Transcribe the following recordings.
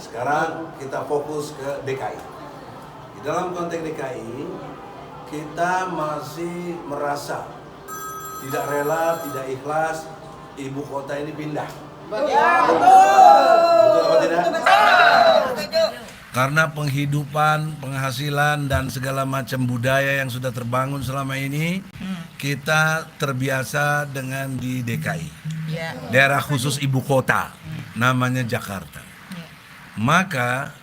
sekarang kita fokus ke DKI. Di dalam konteks DKI, kita masih merasa tidak rela, tidak ikhlas ibu kota ini pindah. Betul apa tidak? Karena penghidupan, penghasilan, dan segala macam budaya yang sudah terbangun selama ini, kita terbiasa dengan di DKI, daerah khusus ibu kota, namanya Jakarta. Maka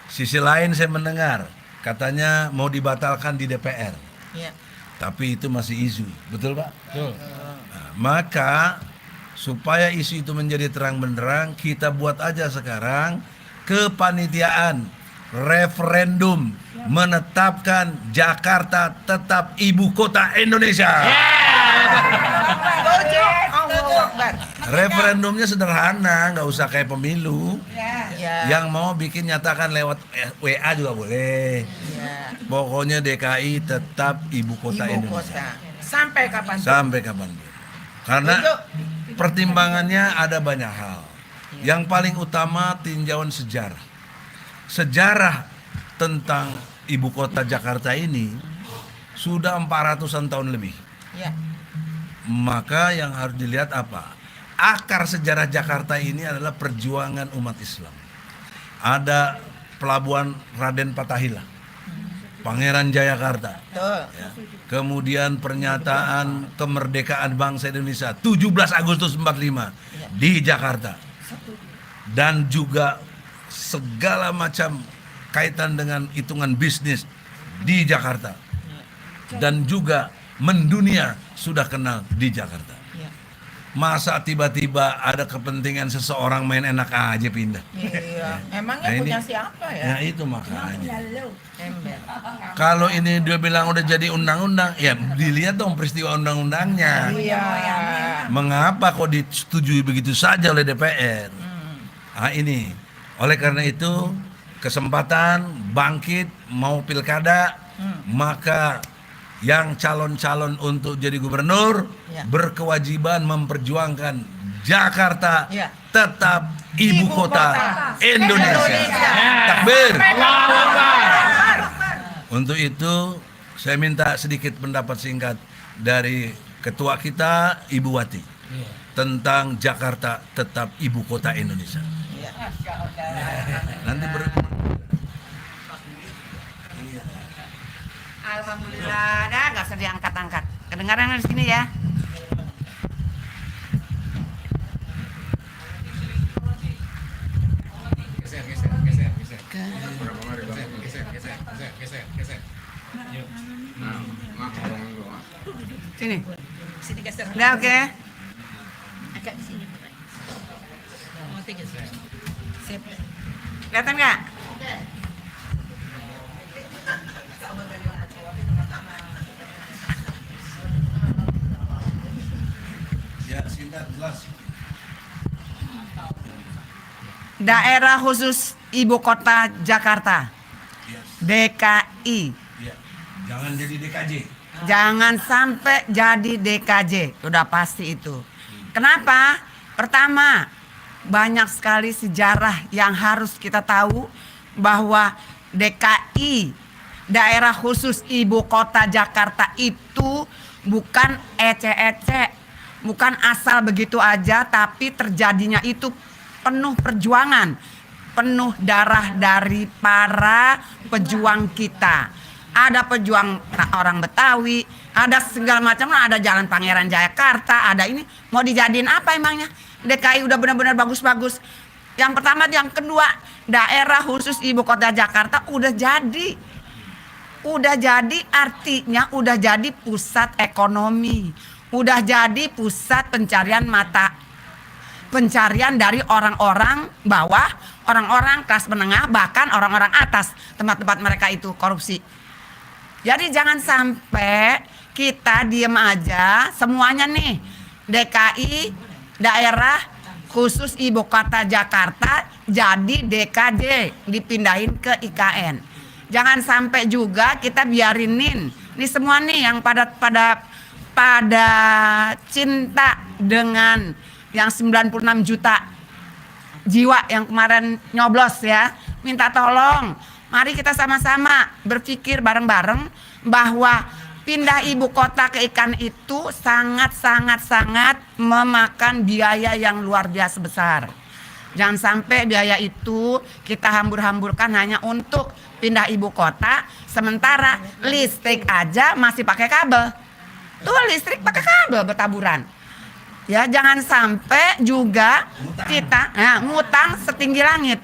sisi lain saya mendengar katanya mau dibatalkan di DPR, tapi itu masih isu, betul Pak? Betul. Nah, maka supaya isu itu menjadi terang benderang, kita buat aja sekarang kepanitiaan referendum menetapkan Jakarta tetap ibu kota Indonesia. Referendumnya sederhana, nggak usah kayak pemilu. Yang mau bikin nyatakan lewat WA juga boleh. Pokoknya DKI tetap ibu kota Indonesia. Sampai kapan? Sampai kapan? Karena pertimbangannya ada banyak hal. Yang paling utama tinjauan sejarah. Sejarah tentang ibu kota Jakarta ini sudah 400-an tahun lebih. Maka yang harus dilihat apa? Akar sejarah Jakarta ini adalah perjuangan umat Islam. Ada pelabuhan Raden Fatahillah, Pangeran Jayakarta. Ya. Kemudian pernyataan kemerdekaan bangsa Indonesia 17 Agustus 45 di Jakarta. Dan juga segala macam kaitan dengan hitungan bisnis di Jakarta. Dan juga mendunia sudah kenal di Jakarta. Masa tiba-tiba ada kepentingan seseorang main enak aja pindah? Emangnya punya siapa ya? Ya itu makanya. Kalau ini dia bilang udah jadi undang-undang, ya dilihat dong peristiwa undang-undangnya. Mengapa kok disetujui begitu saja oleh DPR? Nah ini, oleh karena itu kesempatan bangkit mau pilkada, maka yang calon-calon untuk jadi gubernur berkewajiban memperjuangkan Jakarta tetap ibu kota Indonesia. Takbir. Untuk itu saya minta sedikit pendapat singkat dari ketua kita Ibu Wati tentang Jakarta tetap ibu kota Indonesia. Nanti Alhamdulillah, dah nggak usah diangkat-angkat. Kedengaran di sini ya. Sini. Sini geser. Udah oke. Agak di sini. Sip. Kelihatan nggak? Daerah khusus ibu kota Jakarta, DKI. Jangan jadi DKJ. Jangan sampai jadi DKJ, udah pasti itu. Kenapa? Pertama, banyak sekali sejarah yang harus kita tahu bahwa DKI, daerah khusus ibu kota Jakarta itu bukan ece-ece, bukan asal begitu aja, tapi terjadinya itu penuh perjuangan, penuh darah dari para pejuang kita. Ada pejuang orang Betawi, ada segala macam, ada Jalan Pangeran Jayakarta, ada ini. Mau dijadiin apa emangnya? DKI udah benar-benar bagus-bagus. Yang pertama, yang kedua, daerah khusus ibu kota Jakarta udah jadi. Udah jadi artinya udah jadi pusat ekonomi. Udah jadi pusat pencarian dari orang-orang bawah, orang-orang kelas menengah, bahkan orang-orang atas, tempat-tempat mereka itu korupsi. Jadi jangan sampai kita diem aja semuanya nih. DKI, daerah khusus ibu kota Jakarta, jadi DKJ, dipindahin ke IKN. Jangan sampai juga kita biarinin nih semua nih yang pada cinta dengan yang 96 juta jiwa yang kemarin nyoblos ya, minta tolong. Mari kita sama-sama berpikir bareng-bareng bahwa pindah ibu kota ke IKN itu sangat memakan biaya yang luar biasa besar. Jangan sampai biaya itu kita hambur-hamburkan hanya untuk pindah ibu kota, sementara listrik aja masih pakai kabel. Tuh listrik pakai kabel bertaburan. Ya, jangan sampai juga kita ngutang setinggi langit.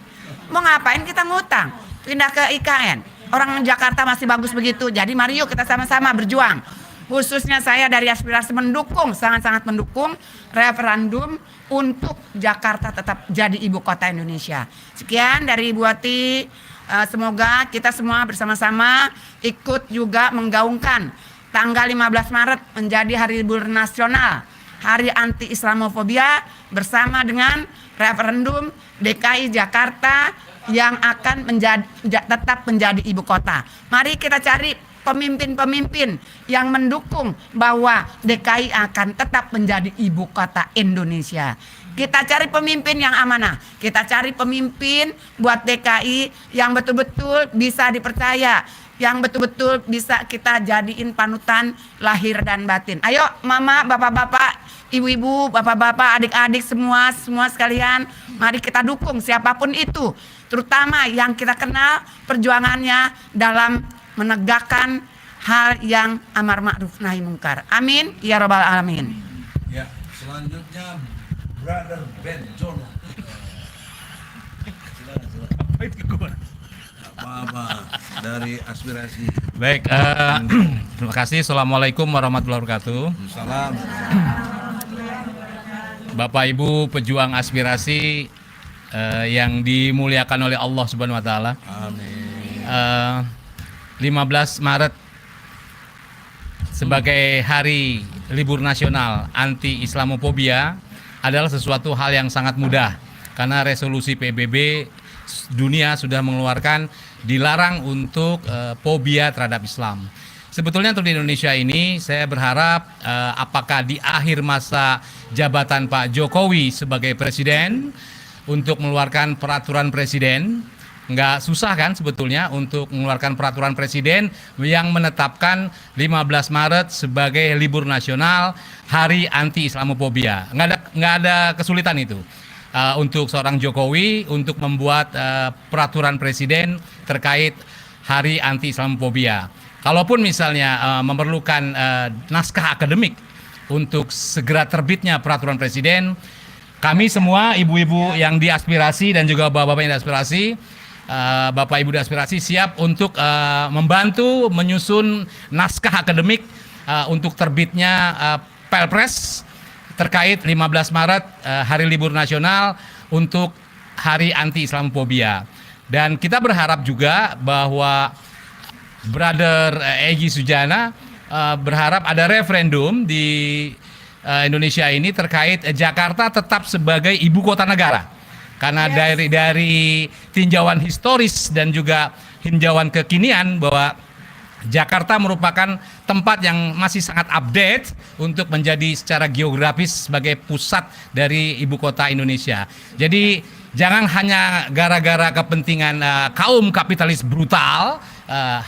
Mau ngapain kita ngutang? Pindah ke IKN. Orang Jakarta masih bagus begitu. Jadi mari yuk kita sama-sama berjuang. Khususnya saya dari aspirasi mendukung, sangat-sangat mendukung referendum untuk Jakarta tetap jadi ibu kota Indonesia. Sekian dari Ibu Wati. Semoga kita semua bersama-sama ikut juga menggaungkan tanggal 15 Maret menjadi hari libur nasional, hari anti Islamofobia, bersama dengan referendum DKI Jakarta yang akan tetap menjadi ibu kota. Mari kita cari pemimpin-pemimpin yang mendukung bahwa DKI akan tetap menjadi ibu kota Indonesia. Kita cari pemimpin yang amanah. Kita cari pemimpin buat DKI yang betul-betul bisa dipercaya, yang betul-betul bisa kita jadiin panutan lahir dan batin. Ayo mama, bapak-bapak, ibu-ibu, bapak-bapak, adik-adik semua sekalian, mari kita dukung siapapun itu, terutama yang kita kenal perjuangannya dalam menegakkan hal yang amar ma'ruf nahi mungkar. Amin ya rabbal alamin. Ya, selanjutnya Brother Ben Jono. Silakan. Apa dari aspirasi. Baik, terima kasih. Assalamualaikum warahmatullahi wabarakatuh. Salam. Bapak Ibu pejuang aspirasi yang dimuliakan oleh Allah Subhanahu wa taala. Amin. 15 Maret sebagai hari libur nasional anti Islamofobia adalah sesuatu hal yang sangat mudah karena resolusi PBB dunia sudah mengeluarkan dilarang untuk fobia terhadap Islam. Sebetulnya untuk di Indonesia ini saya berharap apakah di akhir masa jabatan Pak Jokowi sebagai presiden untuk mengeluarkan peraturan presiden, nggak susah kan sebetulnya untuk mengeluarkan peraturan presiden yang menetapkan 15 Maret sebagai libur nasional hari anti Islamofobia. Nggak ada kesulitan itu. Untuk seorang Jokowi untuk membuat peraturan presiden terkait hari anti Islamofobia. Kalaupun misalnya memerlukan naskah akademik untuk segera terbitnya peraturan presiden, kami semua ibu-ibu yang diaspirasi dan juga bapak-bapak yang diaspirasi, bapak ibu diaspirasi siap untuk membantu menyusun naskah akademik untuk terbitnya Perpres terkait 15 Maret hari libur nasional untuk hari anti Islamofobia. Dan kita berharap juga bahwa Brother Egy Sujana berharap ada referendum di Indonesia ini terkait Jakarta tetap sebagai ibu kota negara. Karena dari tinjauan historis dan juga tinjauan kekinian bahwa Jakarta merupakan tempat yang masih sangat update untuk menjadi secara geografis sebagai pusat dari ibu kota Indonesia. Jadi jangan hanya gara-gara kepentingan kaum kapitalis brutal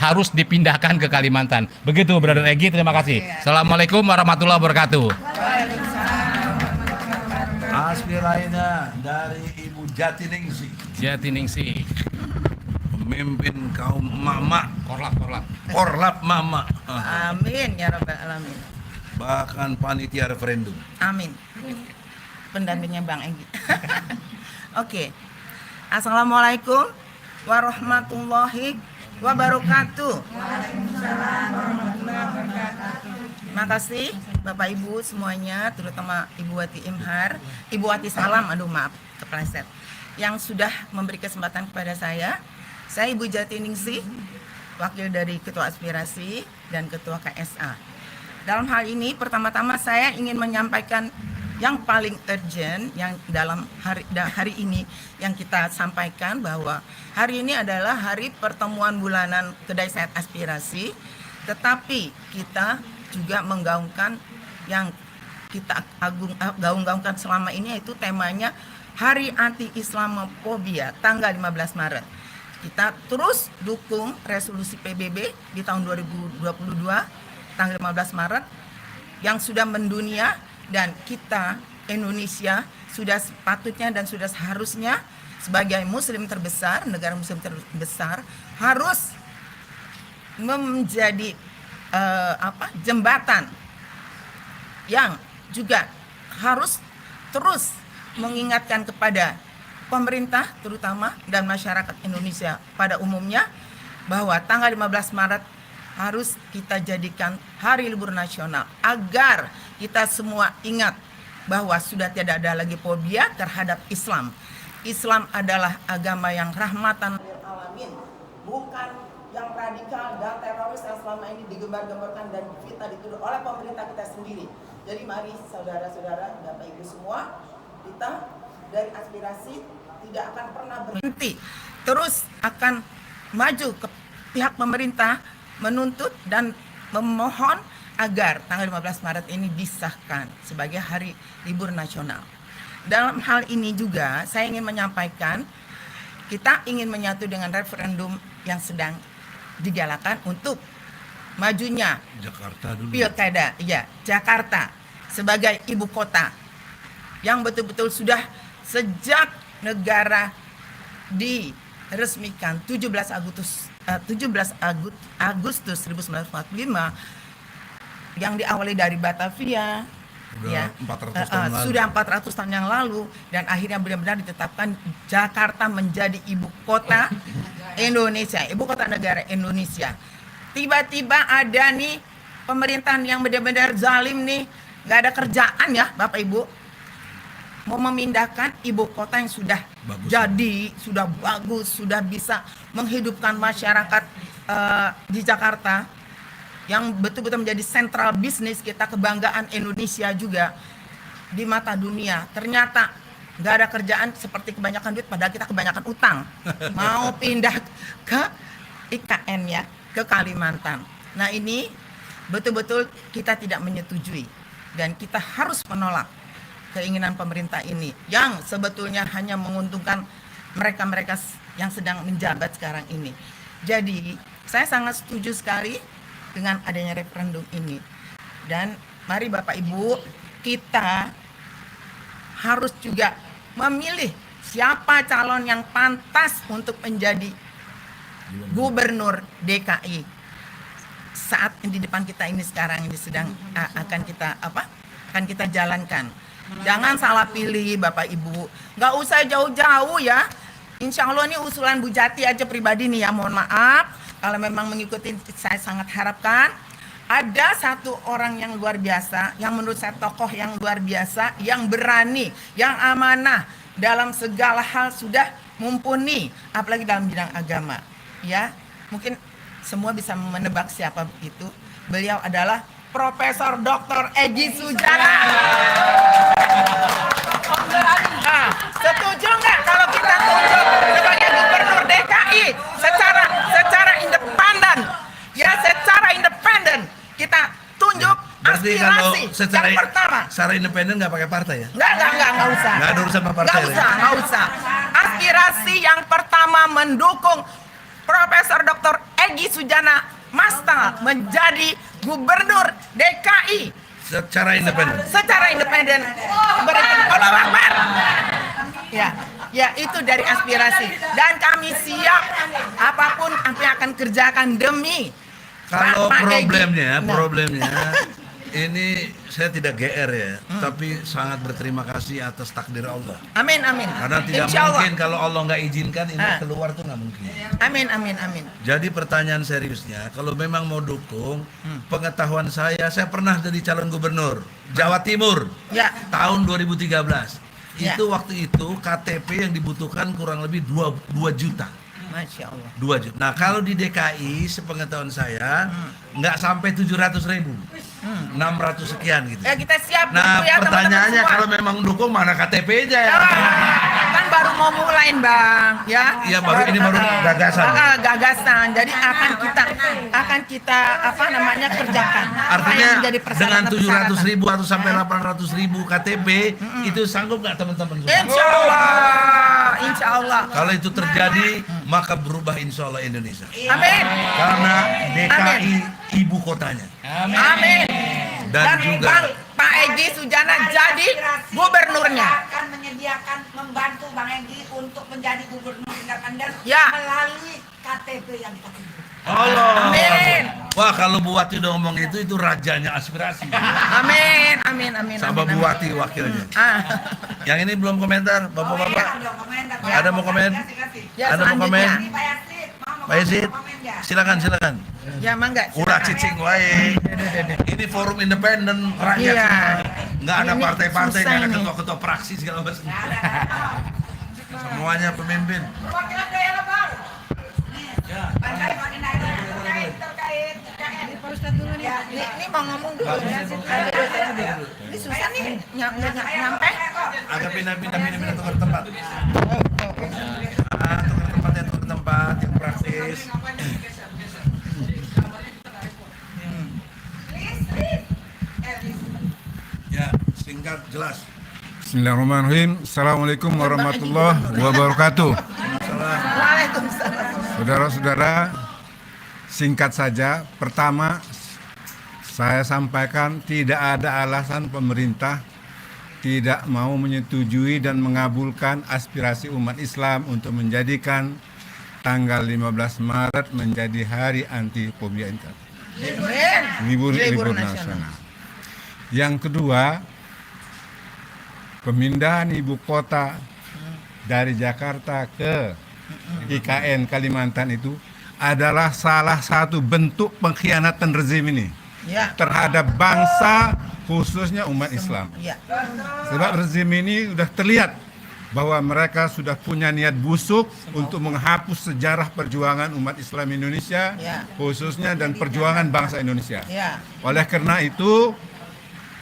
harus dipindahkan ke Kalimantan. Begitu Brother Egy, terima kasih. Assalamualaikum warahmatullahi wabarakatuh. Aspirasinya dari Ibu Jatiningsih. Jatiningsih. Pemimpin kaum mama, korlap mama. Amin ya rabbal alamin. Bahkan panitia referendum. Amin. Pendampingnya Bang Egy. Oke. Assalamualaikum warahmatullahi wabarakatuh. Waalaikumsalam warahmatullahi wabarakatuh. Terima kasih Bapak Ibu semuanya, terutama Ibu Wati Imhar, Ibu Wati Salam, maaf kepleset, yang sudah memberi kesempatan kepada saya. Saya Ibu Jatiningsih, wakil dari Ketua Aspirasi dan Ketua KSA. Dalam hal ini, pertama-tama saya ingin menyampaikan yang paling urgent yang dalam hari ini yang kita sampaikan bahwa hari ini adalah hari pertemuan bulanan Kedai Sehat Aspirasi, tetapi kita juga menggaungkan yang kita gaung-gaungkan selama ini, yaitu temanya Hari Anti Islamophobia tanggal 15 Maret. Kita terus dukung resolusi PBB di tahun 2022 tanggal 15 Maret yang sudah mendunia, dan kita Indonesia sudah sepatutnya dan sudah seharusnya sebagai muslim terbesar, negara muslim terbesar, harus menjadi jembatan yang juga harus terus mengingatkan kepada pemerintah terutama dan masyarakat Indonesia pada umumnya bahwa tanggal 15 Maret harus kita jadikan hari libur nasional agar kita semua ingat bahwa sudah tidak ada lagi fobia terhadap Islam. Islam adalah agama yang rahmatan lil alamin, bukan yang radikal dan teroris yang selama ini digembar-gemborkan dan kita dituduh oleh pemerintah kita sendiri. Jadi mari saudara-saudara, Bapak Ibu semua, kita dari aspirasi tidak akan pernah berhenti, terus akan maju ke pihak pemerintah menuntut dan memohon agar tanggal 15 Maret ini disahkan sebagai hari libur nasional. Dalam hal ini juga saya ingin menyampaikan, kita ingin menyatu dengan referendum yang sedang digalakan untuk majunya Jakarta dulu. Pilkada, ya, Jakarta sebagai ibu kota yang betul-betul sudah sejak negara diresmikan 17 Agustus 1945 yang diawali dari Batavia. Sudah 400 tahun lalu. Sudah 400 tahun yang lalu, dan akhirnya benar-benar ditetapkan Jakarta menjadi ibu kota Indonesia, ibu kota negara Indonesia. Tiba-tiba ada nih pemerintahan yang benar-benar zalim nih, nggak ada kerjaan ya Bapak Ibu, mau memindahkan ibu kota yang sudah bagus, sudah bagus, sudah bisa menghidupkan masyarakat di Jakarta, yang betul-betul menjadi sentral bisnis kita, kebanggaan Indonesia juga di mata dunia. Ternyata nggak ada kerjaan, seperti kebanyakan duit, padahal kita kebanyakan utang. Mau pindah ke IKN ya, ke Kalimantan. Nah ini betul-betul kita tidak menyetujui, dan kita harus menolak keinginan pemerintah ini yang sebetulnya hanya menguntungkan mereka-mereka yang sedang menjabat sekarang ini. Jadi saya sangat setuju sekali dengan adanya referendum ini, dan mari Bapak Ibu, kita harus juga memilih siapa calon yang pantas untuk menjadi gubernur DKI saat di depan kita ini sekarang ini sedang akan kita jalankan. Jangan salah pilih Bapak Ibu, nggak usah jauh-jauh ya. Insya Allah ini usulan Bu Jati aja pribadi nih ya, mohon maaf kalau memang mengikuti. Saya sangat harapkan ada satu orang yang luar biasa, yang menurut saya tokoh yang luar biasa, yang berani, yang amanah dalam segala hal, sudah mumpuni, apalagi dalam bidang agama. Ya, mungkin semua bisa menebak siapa itu. Beliau adalah Profesor Dr. Egy Sujana. Setuju nggak kalau kita tunjuk sebagai gubernur DKI secara independen? Ya, secara independen kita tunjuk. Berarti kalau aspirasi yang pertama. Secara independen nggak pakai partai ya? Nggak usah. Nggak ada urusan sama partai. Nggak usah. Aspirasi yang pertama mendukung Profesor Dr. Egy Sujana Masta menjadi gubernur DKI Secara independen. Berikan Allah Akbar. Ya itu dari aspirasi, dan kami siap apapun kami akan kerjakan demi Kalau Pak problemnya Egy. ini saya tidak GR ya, tapi sangat berterima kasih atas takdir Allah. Amin. Karena tidak Insya Allah. mungkin kalau Allah nggak izinkan ini keluar tuh nggak mungkin. Amin. Jadi pertanyaan seriusnya, kalau memang mau dukung, pengetahuan saya pernah jadi calon gubernur Jawa Timur Ya. tahun 2013. Ya. Itu waktu itu KTP yang dibutuhkan kurang lebih 2 juta. Masya Allah. 2 juta. Nah kalau di DKI sepengetahuan saya nggak sampai 700.000, 600 sekian gitu. Ya kita siap. Nah gitu ya, pertanyaannya teman-teman semua. kalau memang dukung mana KTP-nya ya? Kan baru mau mulai Bang, ya. Iya, ini baru gagasan. Gagasan. Jadi akan kita apa namanya kerjakan. Apa Artinya yang menjadi dengan persyaratan-persyaratan. 700.000 atau sampai 800.000 KTP itu sanggup nggak teman-teman semua? Insya Allah, insya Allah. Kalau itu terjadi, maka berubah insya Allah Indonesia. Amin. Karena DKI Amin. ibu kotanya. Amin. Dan juga Pak Egy Sujana jadi gubernurnya. Akan menyediakan membantu Bang Egy untuk menjadi gubernur tingkat Pandan Ya. melalui KTP yang kita pilih. Allah. Amin. Wah, kalau Bu Wati udah ngomong itu rajanya aspirasi. Amin, amin, amin. Sama amin, Bu amin. Wati wakilnya. Ah. Yang ini belum komentar, Bapak-bapak. Ada mau komen? Ya, Ada mau komen? selanjutnya. Pak Yazid, silakan. Ya, mangga. Udah silakan. cicing wae. Ini forum independen rakyat Iya. semua. Nggak ada Ini partai-partai, susah nggak ada ini. ketua-ketua praksi segala macam. Semuanya pemimpin. Ini mau ngomong dulu. Ini susah nih nyampe. Agak pindah-pindah tukar tempat. Tukar tempat yang praktis. Ya, singkat jelas. Bismillahirrahmanirrahim. Assalamualaikum warahmatullahi wabarakatuh. Waalaikumsalam. Saudara-saudara, singkat saja. Pertama, saya sampaikan tidak ada alasan pemerintah tidak mau menyetujui dan mengabulkan aspirasi umat Islam untuk menjadikan tanggal 15 Maret menjadi hari anti fobia internet. Libur nasional. Yang kedua, pemindahan ibu kota dari Jakarta ke IKN Kalimantan itu adalah salah satu bentuk pengkhianatan rezim ini Ya. terhadap bangsa, khususnya umat Islam. Ya. Sebab rezim ini sudah terlihat bahwa mereka sudah punya niat busuk untuk menghapus sejarah perjuangan umat Islam Indonesia, Ya. khususnya dan perjuangan bangsa Indonesia. Ya. Oleh karena itu,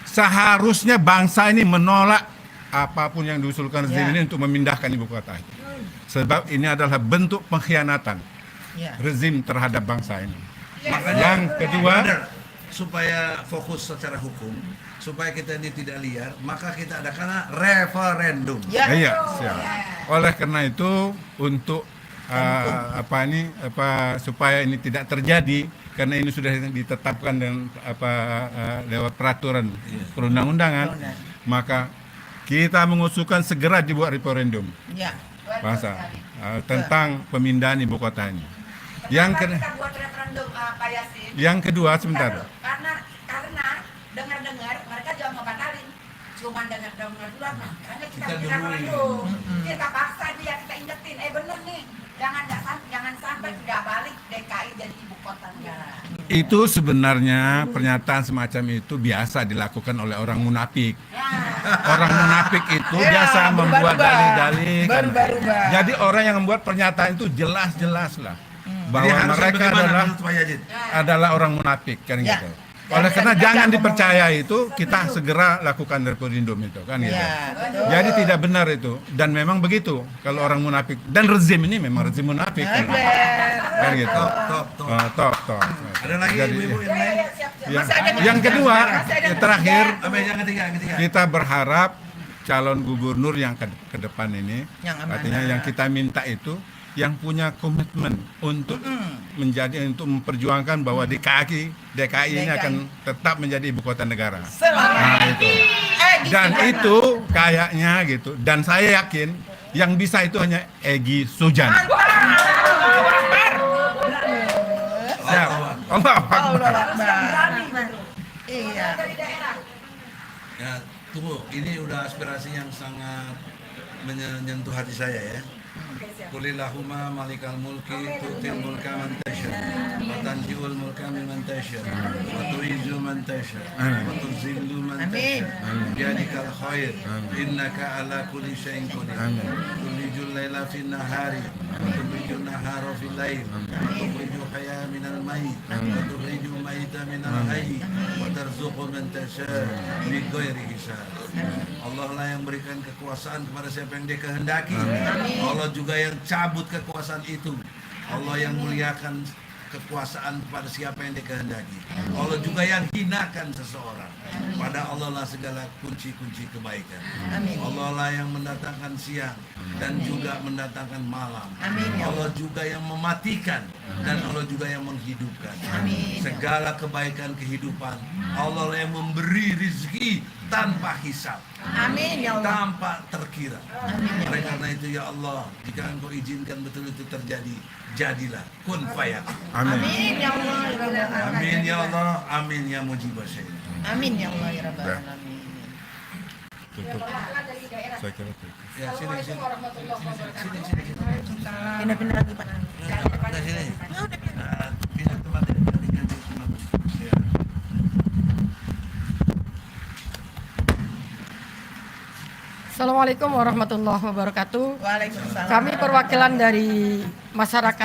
seharusnya bangsa ini menolak apapun yang diusulkan rezim Ya. ini untuk memindahkan ibu kota itu. Sebab ini adalah bentuk pengkhianatan Ya. rezim terhadap bangsa ini. Makanya, Yang kedua, brother, supaya fokus secara hukum, supaya kita ini tidak liar, maka kita adakan referendum. Ya. iya, siap. Oleh karena itu, untuk supaya ini tidak terjadi, karena ini sudah ditetapkan dengan lewat peraturan perundang-undangan, maka kita mengusulkan segera dibuat referendum Ya. bangsa tentang pemindahan ibu kota ini. Yang Kita buat referendum Pak Yasin. yang kedua sebentar. Karena dengar-dengar mereka juga mau batalin. Cuman dengar-dengar dulu, makanya kita Kita bikin duluin. referendum. Kita paksa dia, kita ingetin, bener nih, jangan sampai tidak balik DKI jadi ibu kota negara. Itu sebenarnya pernyataan semacam itu biasa dilakukan oleh orang munafik. Orang munafik itu Ya, biasa membuat berubah-ubah. dalih-dalih. Berubah-ubah. Jadi orang yang membuat pernyataan itu jelas-jelas lah bahwa Jadi harusnya mereka bagaimana adalah menurut Pak Yazid? orang munafik kan Ya. gitu. Oleh Jadi karena kita jangan ngomong- dipercaya itu, kita segera lakukan referendum itu kan gitu. Ya, betul. Jadi tidak benar itu, dan memang begitu kalau orang munafik, dan rezim ini memang rezim munafik kan, kan gitu. Top. Top. Ada lagi Jadi, ibu-ibu yang lain? yang kedua, terakhir, Yang ketiga. kita berharap calon gubernur yang ke depan ini, Yang amanah. artinya yang kita minta itu yang punya komitmen untuk untuk memperjuangkan bahwa DKI ini akan tetap menjadi ibu kota negara. Nah, itu. Dan itu kayaknya gitu. Dan saya yakin yang bisa itu hanya Egy Sujana. Siap. Allah Akbar. Iya. Ya, tunggu. Ini udah aspirasi yang sangat menyentuh hati saya ya. Qulillahumma malikal mulki tu'til mulka man tasha wa tanzi'ul mulka mimman tasha wa tu'izzu man tasha wa tuzillu man tasha biyadikal khair innaka ala kulli syai'in qadir tulijul laila fin nahari wa tulijul والنهار في الليل وتخرج الحي من الميت وتخرج الميت من الحي وترزق من تشاء بغير hisab. Allah lah yang berikan kekuasaan kepada siapa yang Dia kehendaki. Allah juga yang cabut kekuasaan itu. Allah yang muliakan kekuasaan kepada siapa yang Dia kehendaki. Allah juga yang hinakan seseorang. Pada Allah lah segala kunci-kunci kebaikan. Allah lah yang mendatangkan siang dan juga mendatangkan malam. Allah juga yang mematikan dan Allah juga yang menghidupkan. Segala kebaikan kehidupan Allah lah yang memberi rezeki tanpa hisab. Amin ya Allah. Tanpa terkira. Oleh karena itu ya Allah, jika Engkau izinkan betul itu terjadi, jadilah kun fayakun. Amin ya Allah ya Rabbal Alamin. Amin ya Allah, amin ya mujibah syai'in. Amin ya Allah ya Rabbal Alamin. Tutup. Saya kira tutup. Ya sini. Pindah-pindah lagi Pak. Nah, sini. Pindah tempat ini. Ya. Assalamualaikum warahmatullahi wabarakatuh. Waalaikumsalam. Kami perwakilan dari masyarakat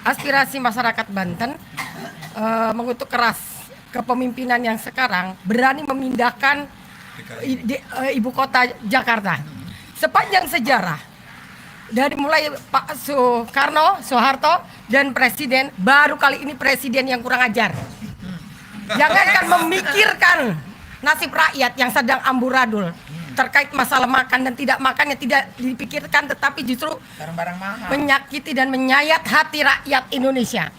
Aspirasi. masyarakat Banten mengutuk keras kepemimpinan yang sekarang berani memindahkan ibu kota Jakarta. Sepanjang sejarah dari mulai Pak Soeharto dan presiden, baru kali ini presiden yang kurang ajar. Jangankan memikirkan nasib rakyat yang sedang amburadul terkait masalah makan dan tidak makan yang tidak dipikirkan, tetapi justru Barang-barang mahal. menyakiti dan menyayat hati rakyat Indonesia.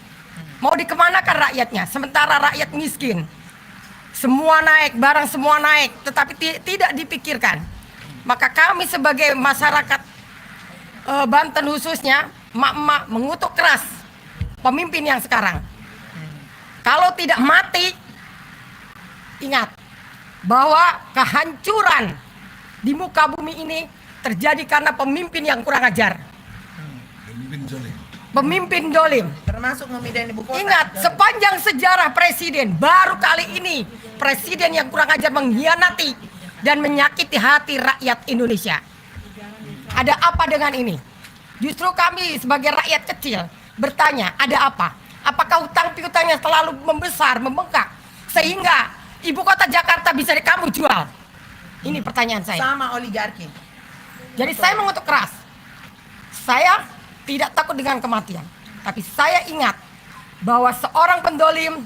Mau dikemanakan rakyatnya? Sementara rakyat miskin, semua naik, barang semua naik, tetapi tidak dipikirkan. Maka kami sebagai masyarakat Banten khususnya, emak-emak mengutuk keras pemimpin yang sekarang. Kalau tidak mati, ingat bahwa kehancuran di muka bumi ini terjadi karena pemimpin yang kurang ajar. Pemimpin dolim. Termasuk memindahin ibu kota. Ingat, sepanjang sejarah presiden, baru kali ini presiden yang kurang ajar mengkhianati dan menyakiti hati rakyat Indonesia. Ada apa dengan ini? Justru kami sebagai rakyat kecil bertanya, ada apa? Apakah hutang piutangnya selalu membesar, membengkak, sehingga ibu kota Jakarta bisa kamu jual? Ini pertanyaan saya. Sama oligarki. Jadi saya mengutuk keras. Saya tidak takut dengan kematian. Tapi saya ingat bahwa seorang pendolim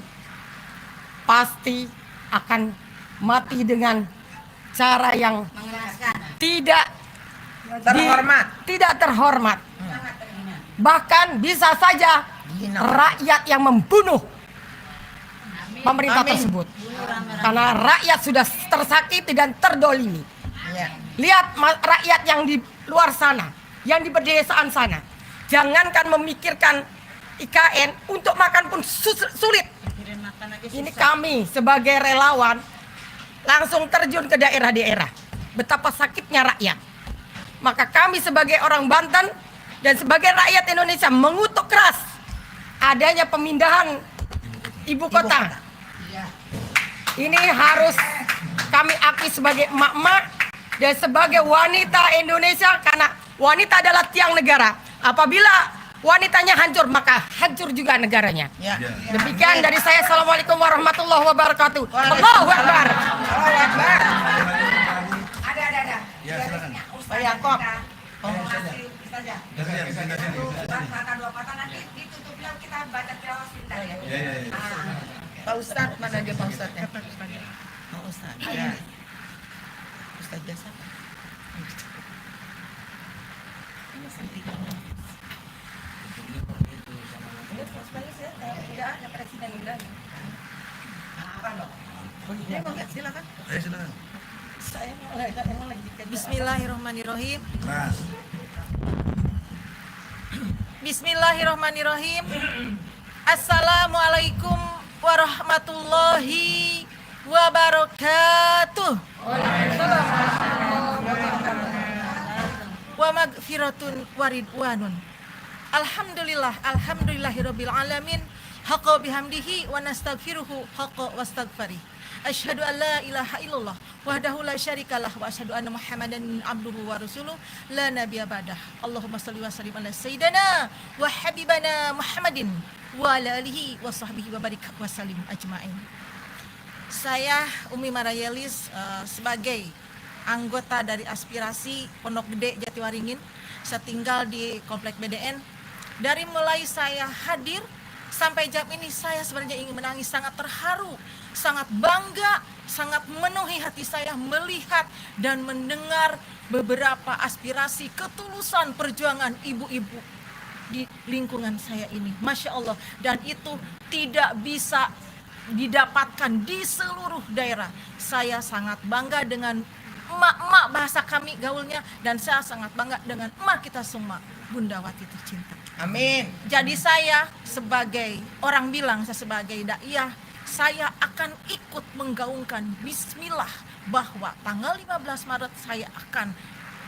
pasti akan mati dengan cara yang tidak Terhormat. tidak terhormat. Bahkan bisa saja rakyat yang membunuh pemerintah Amin. tersebut. Karena rakyat sudah tersakiti dan terdolimi. Ya. Lihat rakyat yang di luar sana, yang di pedesaan sana. Jangankan memikirkan IKN, untuk makan pun sulit. Ini kami sebagai relawan langsung terjun ke daerah-daerah. Betapa sakitnya rakyat. Maka kami sebagai orang Banten dan sebagai rakyat Indonesia mengutuk keras adanya pemindahan ibu kota. Ini harus kami akui sebagai emak-emak dan sebagai wanita Indonesia, karena wanita adalah tiang negara. Apabila wanitanya hancur, maka hancur juga negaranya. Ya. Demikian dari saya. Assalamualaikum warahmatullahi wabarakatuh. Allahu Akbar. Ada. Ya, silakan. Pak Yakob. Kata dua patah nanti ditutupnya kita baca tilawah sebentar ya. Ya. Pak Ustadz, mana dia Pak Ustadznya? Pak Ustadz. Ya. Ustadz jasa. Silakan. Silakan. Bismillahirrahmanirrahim. Keras. Bismillahirrahmanirrahim. Assalamualaikum warahmatullahi wabarakatuh. Wa magfiratun waridwanun. Alhamdulillahirabbil alamin. Haqqa bihamdihi wa nastaghfiruhu haqqa wastaghfari. Asyhadu an la ilaha illallah wahdahu la syarikalah wa asyhadu anna Muhammadan abduhu wa rasuluh la nabiyya ba'dah. Allahumma shalli wa sallim ala sayyidina wa habibana Muhammadin wa ala alihi wa sahbihi wa barik wa sallim ajmain. Saya Umi Marayelis sebagai anggota dari aspirasi Pondok Gede Jatiwaringin. Saya tinggal di Komplek BDN. Dari mulai saya hadir sampai jam ini saya sebenarnya ingin menangis, sangat terharu, sangat bangga, sangat memenuhi hati saya melihat dan mendengar beberapa aspirasi ketulusan perjuangan ibu-ibu di lingkungan saya ini. Masya Allah, dan itu tidak bisa didapatkan di seluruh daerah. Saya sangat bangga dengan emak-emak bahasa kami gaulnya, dan saya sangat bangga dengan emak kita semua, Bunda Wati tercinta. Amin. Jadi saya sebagai orang bilang, saya sebagai daiyah, saya akan ikut menggaungkan bismillah bahwa tanggal 15 Maret saya akan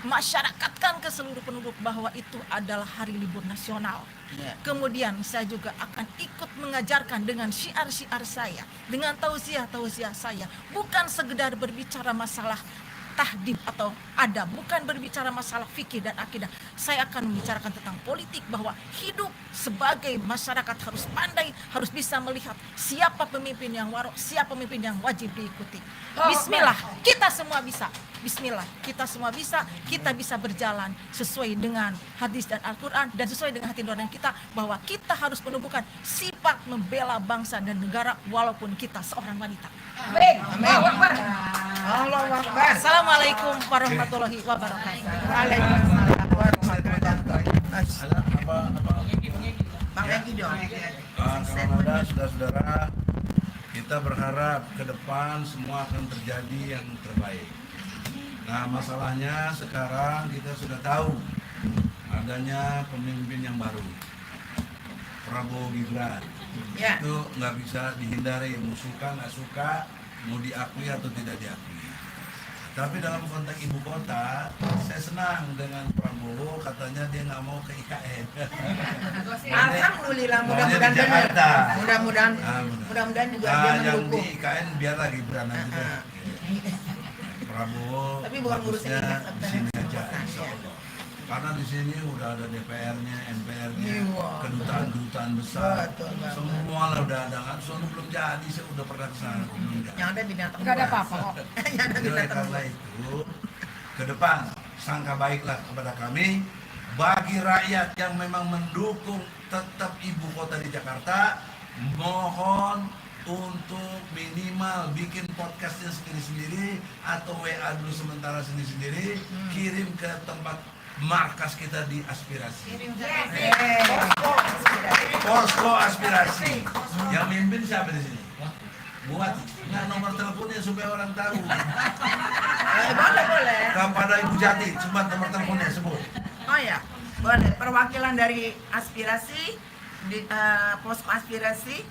masyarakatkan ke seluruh penduduk bahwa itu adalah hari libur nasional. Kemudian saya juga akan ikut mengajarkan dengan syiar-syiar saya, dengan tausiah-tausiah saya, bukan sekedar berbicara masalah tahdib atau adab, bukan berbicara masalah fikih dan akidah. Saya akan membicarakan tentang politik, bahwa hidup sebagai masyarakat harus pandai, harus bisa melihat siapa pemimpin yang warok, siapa pemimpin yang wajib diikuti. Bismillah, kita semua bisa. Bismillah, kita semua bisa. Kita bisa berjalan sesuai dengan hadis dan Al-Quran, dan sesuai dengan hati nurani kita, bahwa kita harus menumbuhkan sifat membela bangsa dan negara walaupun kita seorang wanita. Amin. Allahu Akbar. Assalamualaikum warahmatullahi wabarakatuh. Waalaikumsalam warahmatullahi wabarakatuh. Bang Egi dong. Kalau ada saudara-saudara, kita berharap ke depan semua akan terjadi yang terbaik. Nah, masalahnya sekarang kita sudah tahu adanya pemimpin yang baru, Prabowo Gibran. Ya. Itu nggak bisa dihindari, mau suka nggak suka, mau diakui atau tidak diakui. Tapi dalam konteks ibu kota, saya senang dengan Prabowo, katanya dia nggak mau ke IKN. Alhamdulillah, Maunya di mudah-mudahan Jakarta. Mudah-mudahan benar. mudah-mudahan juga dia Yang di mendukung. IKN biarlah Gibran aja. Prabowo Tapi bukan ngurusin bagusnya IKN. di sini aja, insya Allah. Karena di sini udah ada DPR-nya, MPR-nya, Iya. kedutaan-kedutaan besar, Betul banget. semua lah udah ada. Kan soalnya belum jadi, saya udah pernah kesana. Yang ada binatang. Nggak ada buas. apa-apa kok. Yang ada Oleh binatang. karena itu, ke depan sangka baiklah kepada kami, bagi rakyat yang memang mendukung tetap ibu kota di Jakarta, mohon untuk minimal bikin podcastnya sendiri-sendiri atau WA dulu sementara sendiri-sendiri, kirim ke tempat markas kita di aspirasi. Posko aspirasi. Yang mimpin siapa di sini? Buat nggak nomor teleponnya supaya orang tahu. Boleh. Kepada Ibu Jati, coba nomor teleponnya sebut. Oh ya, boleh. Perwakilan dari aspirasi di posko aspirasi,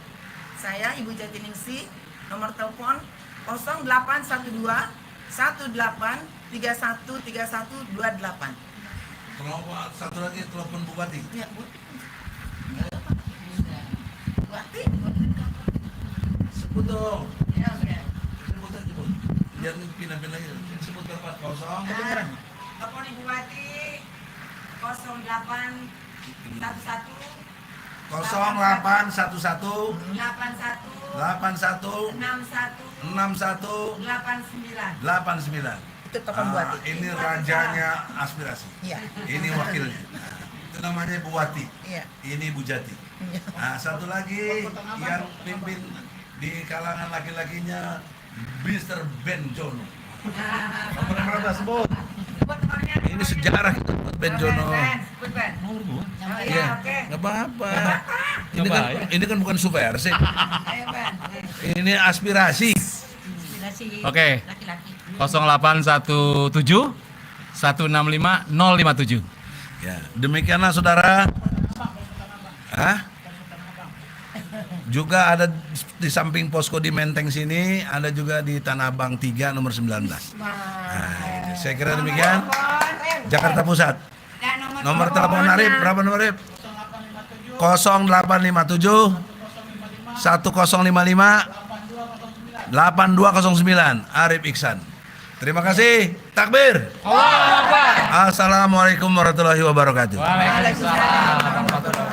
saya Ibu Jati Ningsih, nomor telepon 0812 18 31 31 28. Telepon satu lagi, telepon Bupati. Ya, Bu. Bupati. Sebut dong. Sebut aja, Bu. Biar pindah-pindah aja. Sebut telepon kosong. Telepon Ibu Wati 0811 0811 81 81 61 61 89. 89. Itu telepon Bupati. Ini rajanya aspirasi. Iya. Ini wakilnya. Itu namanya Bu Wati. Iya. Ini Bu Jati. Nah, satu lagi yang pimpin di kalangan laki-lakinya Mr. Ben Jono. Nomor berapa sebut? Ini sejarah kita buat Ben Jono. Iya, nggak apa-apa. Ini kan bukan subversif. Ini aspirasi. Oke. 0817 165 057. Ya, demikianlah saudara. Juga ada di samping posko di Menteng sini, ada juga di Tanah Abang 3 nomor 19. Nah, saya kira demikian. Jakarta Pusat. Nomor telepon Arif, berapa nomor Arif? 0857 1055 8209. 8209 Arif Iksan. Terima kasih. Takbir. Allahu Akbar. Assalamualaikum warahmatullahi wabarakatuh. Waalaikumsalam warahmatullahi wabarakatuh.